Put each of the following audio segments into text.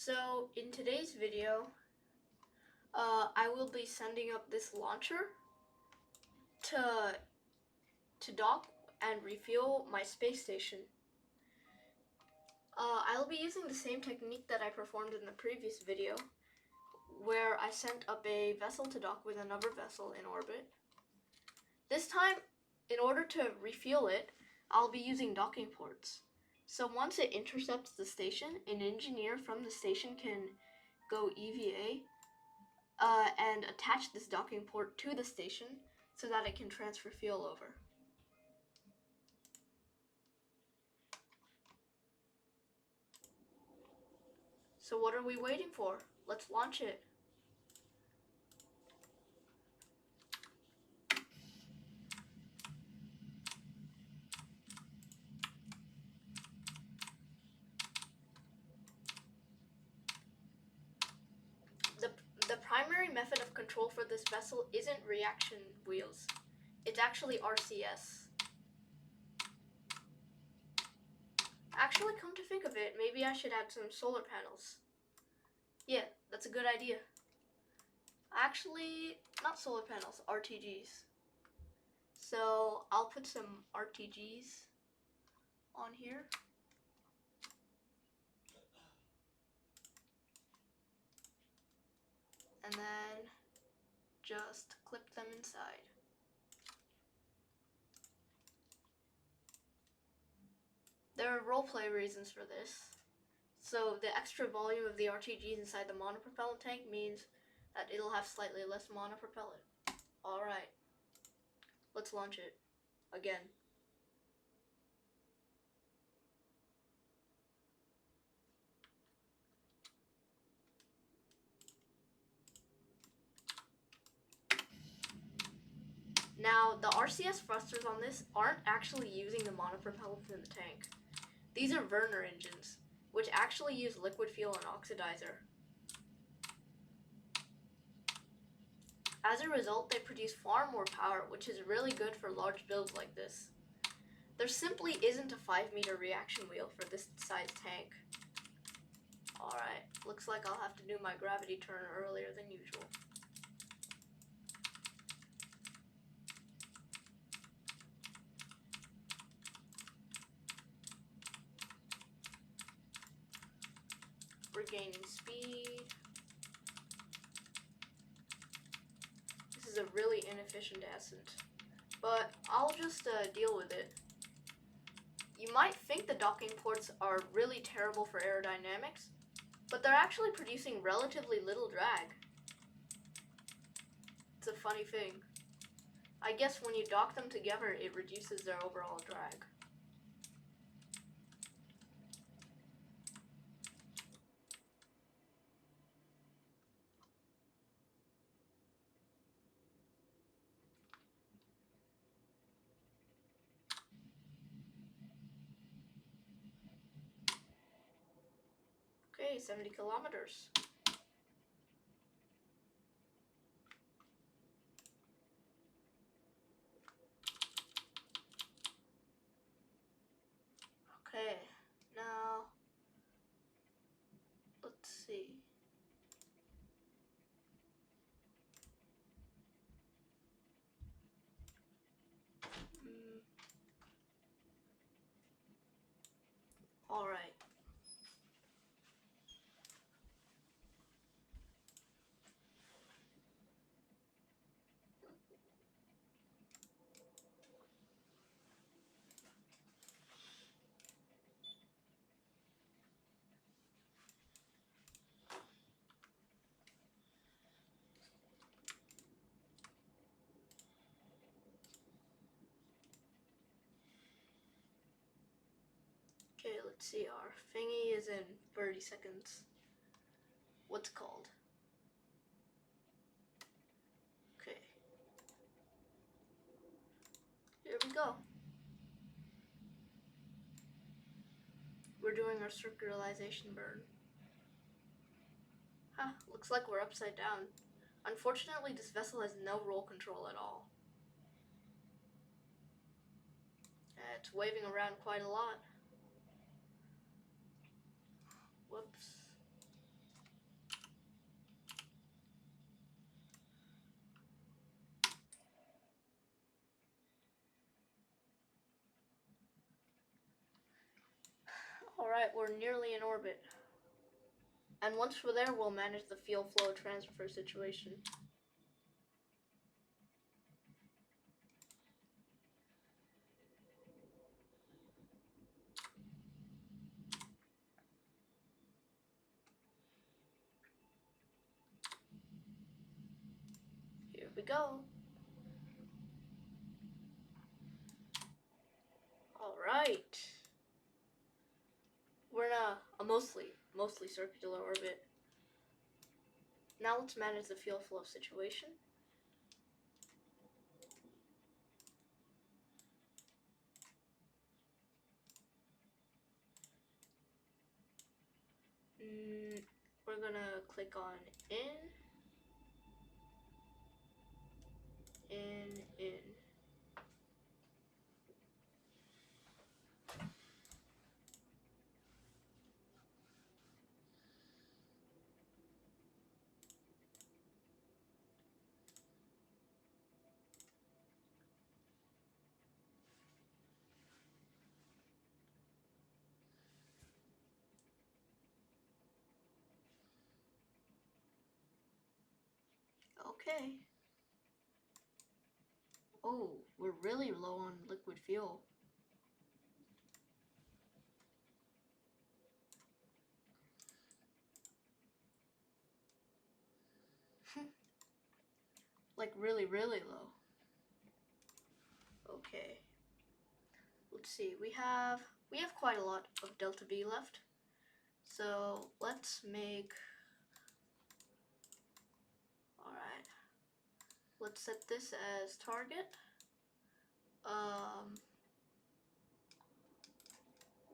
So in today's video, I will be sending up this launcher to dock and refuel my space station. I'll be using the same technique that I performed in the previous video, where I sent up a vessel to dock with another vessel in orbit. This time, in order to refuel it, I'll be using docking ports. So once it intercepts the station, an engineer from the station can go EVA and attach this docking port to the station so that it can transfer fuel over. So what are we waiting for? Let's launch it. The primary method of control for this vessel isn't reaction wheels. It's actually RCS. Actually, come to think of it, maybe I should add some solar panels. Yeah, that's a good idea. Actually, not solar panels, RTGs. So I'll put some RTGs on here. And then just clip them inside. There are roleplay reasons for this. So the extra volume of the RTGs inside the monopropellant tank means that it'll have slightly less monopropellant. Alright, let's launch it again. Now, the RCS thrusters on this aren't actually using the monopropellant in the tank. These are Werner engines, which actually use liquid fuel and oxidizer. As a result, they produce far more power, which is really good for large builds like this. There simply isn't a 5-meter reaction wheel for this size tank. Alright, looks like I'll have to do my gravity turn earlier than usual. We're gaining speed. This is a really inefficient ascent, but I'll just deal with it. You might think the docking ports are really terrible for aerodynamics, but they're actually producing relatively little drag. It's a funny thing. I guess when you dock them together, it reduces their overall drag. Okay, 70 kilometers. Okay, now let's see. All right. Okay, let's see. Our thingy is in 30 seconds. What's it called? Okay. Here we go. We're doing our circularization burn. Huh, looks like we're upside down. Unfortunately, this vessel has no roll control at all. It's waving around quite a lot. Whoops. Alright, we're nearly in orbit. And once we're there, we'll manage the fuel flow transfer situation. Here we go. Alright. We're in a mostly circular orbit. Now let's manage the fuel flow situation. We're gonna click on in. Okay. Oh, we're really low on liquid fuel. Like really low. Okay. Let's see. We have quite a lot of delta V left. So let's make. Alright. Let's set this as target.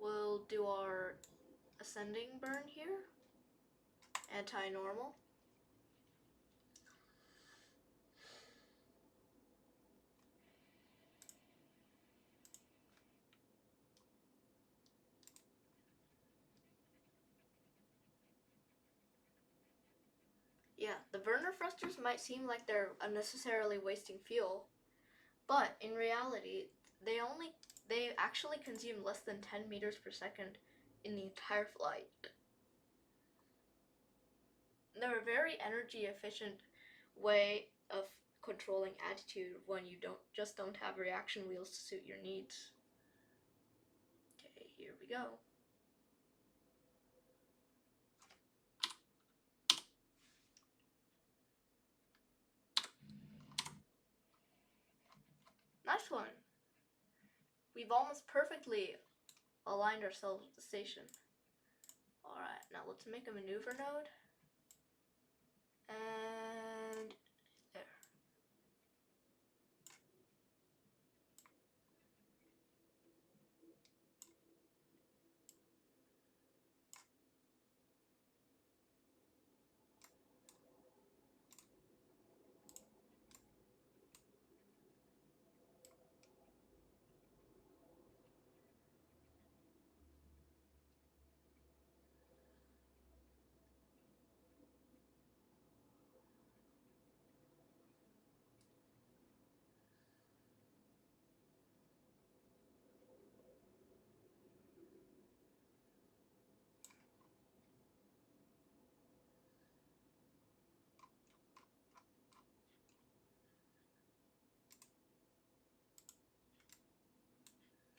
We'll do our ascending burn here. Anti-normal. Yeah, the burner thrusters might seem like they're unnecessarily wasting fuel, but in reality, they actually consume less than 10 meters per second in the entire flight. They're a very energy efficient way of controlling attitude when you don't have reaction wheels to suit your needs. Okay, here we go. Nice one. We've almost perfectly aligned ourselves with the station. Alright, now let's make a maneuver node. And there.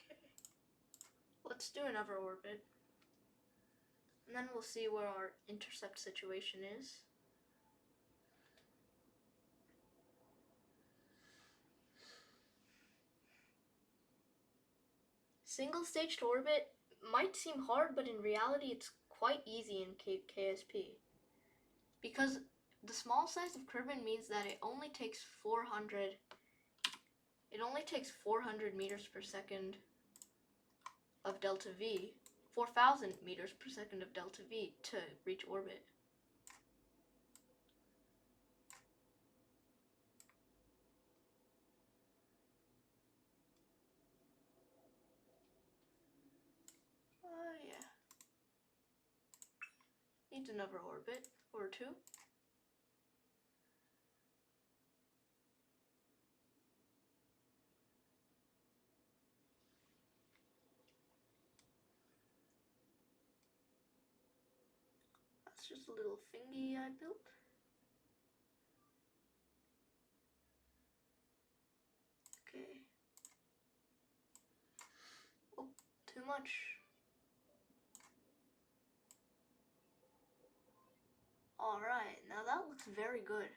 Okay. Let's do another orbit. And then we'll see where our intercept situation is. Single stage to orbit might seem hard, but in reality it's quite easy in KSP. Because the small size of Kerbin means that it only takes 400 meters per second of delta V, 4,000 meters per second of delta V to reach orbit. Yeah. Needs another orbit or two. It's just a little thingy I built. Okay. Oh, too much. Alright, now that looks very good.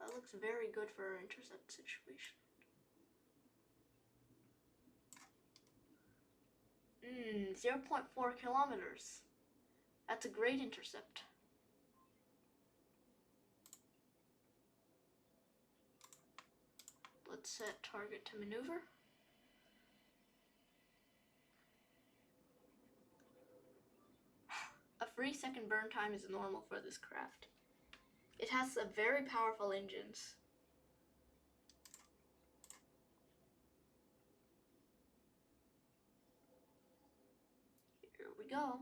That looks very good for our intercept situation. 0.4 kilometers. That's a great intercept. Let's set target to maneuver. A 3-second burn time is normal for this craft. It has some very powerful engines. Here we go.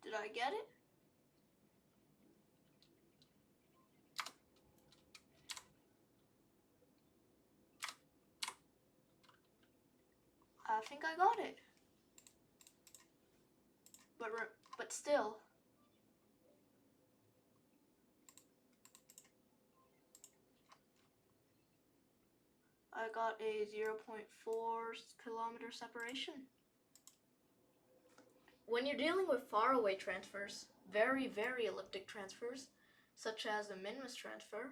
Did I get it? I think I got it. But still. I got a 0.4 kilometer separation. When you're dealing with faraway transfers, very, very elliptic transfers, such as a minimus transfer,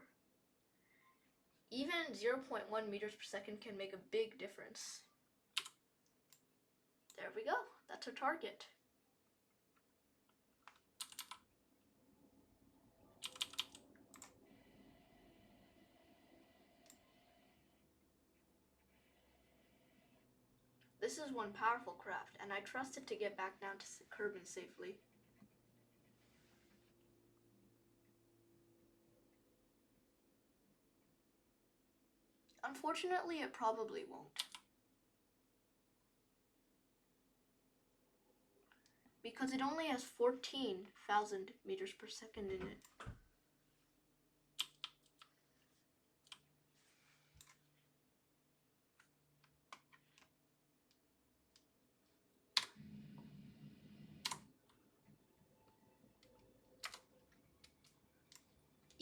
even 0.1 meters per second can make a big difference. There we go. That's our target. This is one powerful craft, and I trust it to get back down to Kerbin safely. Unfortunately, it probably won't. Because it only has 14,000 meters per second in it.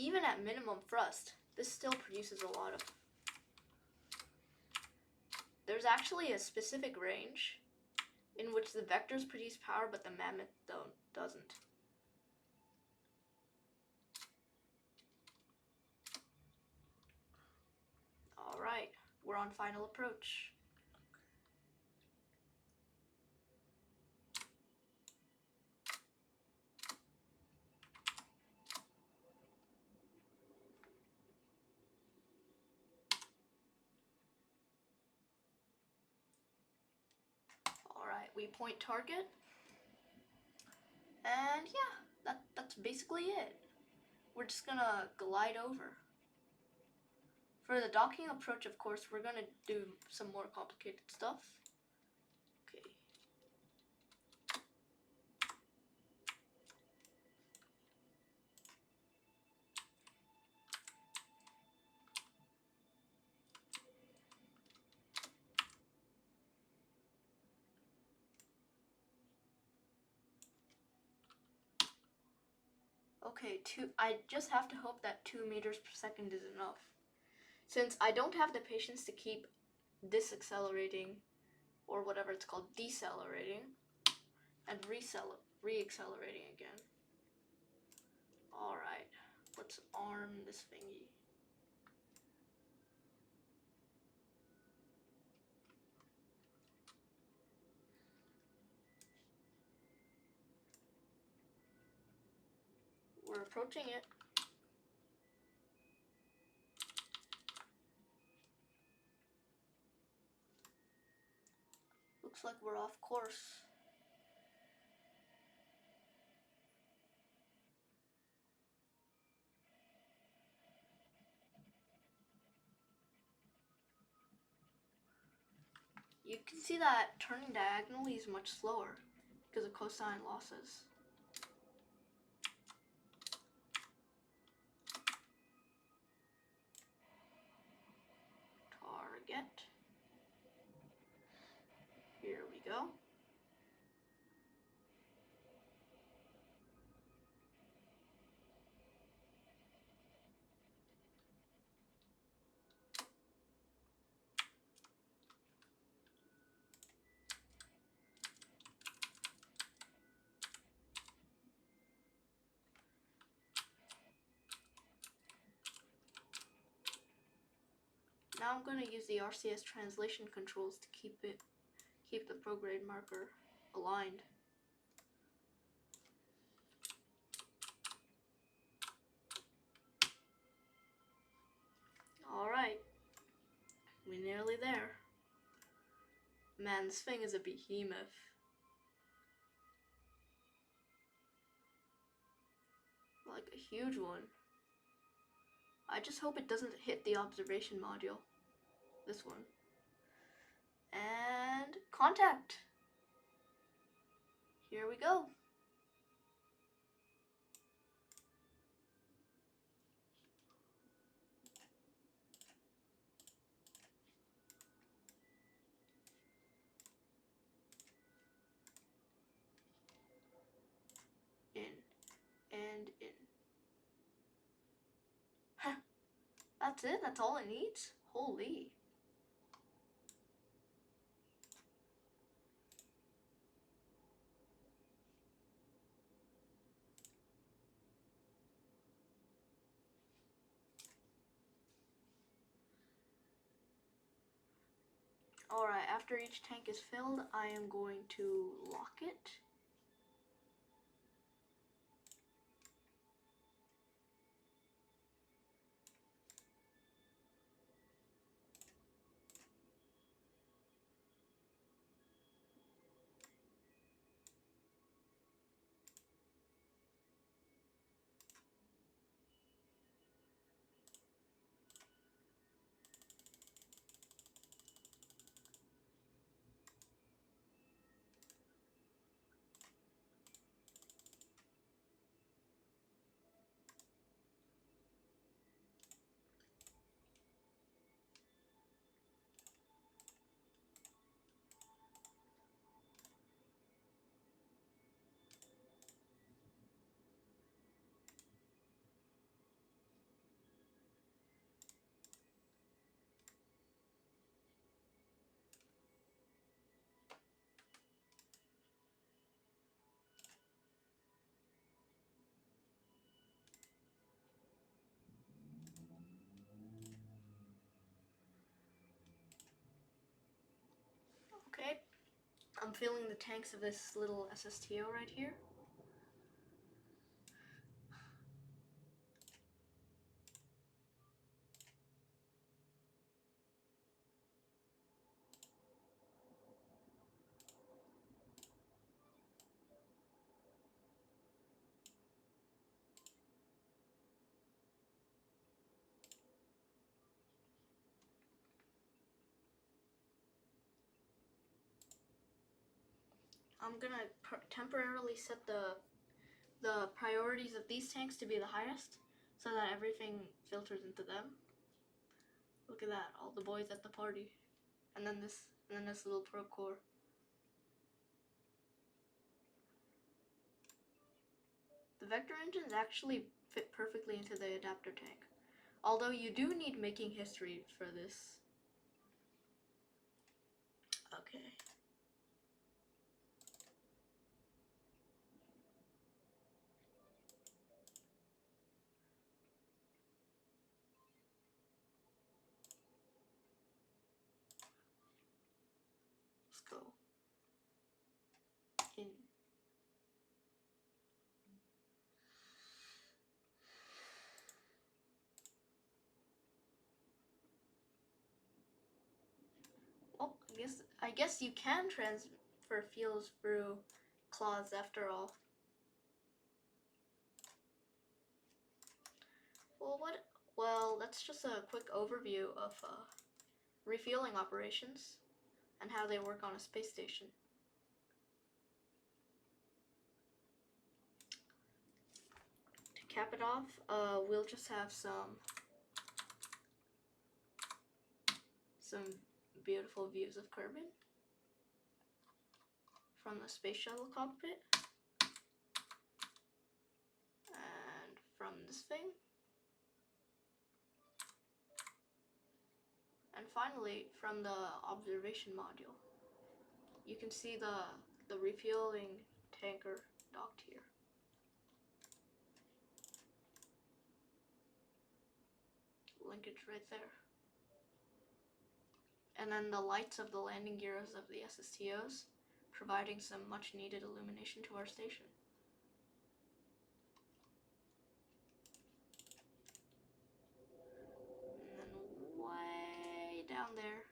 Even at minimum thrust, this still produces a lot of. There's actually a specific range in which the vectors produce power, but the mammoth doesn't. Alright, we're on final approach. Alright, we point target. And yeah, that's basically it. We're just gonna glide over. For the docking approach, of course, we're gonna do some more complicated stuff. Okay. Okay, I just have to hope that 2 meters per second is enough. Since I don't have the patience to keep disaccelerating, or whatever it's called, decelerating, and re-accelerating again. Alright, let's arm this thingy. We're approaching it. Looks like we're off course. see that turning diagonally is much slower because of cosine losses. Target. Here we go. Now I'm going to use the RCS translation controls to keep the prograde marker aligned. Alright, we're nearly there. Man, this thing is a behemoth. Like a huge one. I just hope it doesn't hit the observation module. This one. And contact! Here we go. In. And in. Huh. That's it? That's all it needs? Holy. Alright, after each tank is filled, I am going to lock it. Okay, I'm filling the tanks of this little SSTO right here. I'm gonna temporarily set the priorities of these tanks to be the highest so that everything filters into them. Look at that, all the boys at the party. And then this little probe core. The vector engines actually fit perfectly into the adapter tank. Although you do need making history for this. Okay. Let's go. In. Well, I guess you can transfer fuels through claws after all. Well, that's just a quick overview of refueling operations. and how they work on a space station. To cap it off, we'll just have some beautiful views of Kerbin from the space shuttle cockpit, and from this thing, and finally from the observation module. You can see the refueling tanker docked here. Linkage right there. And then the lights of the landing gears of the SSTOs, providing some much needed illumination to our station. And then way down there,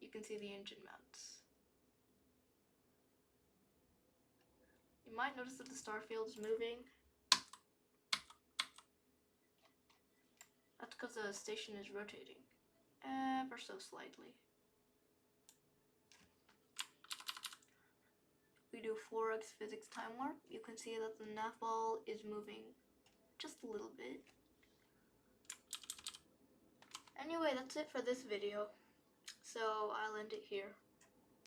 you can see the engine mounts. You might notice that the star field is moving. That's because the station is rotating ever so slightly. We do 4x physics time warp. You can see that the nav ball is moving just a little bit. Anyway, that's it for this video. So I'll end it here.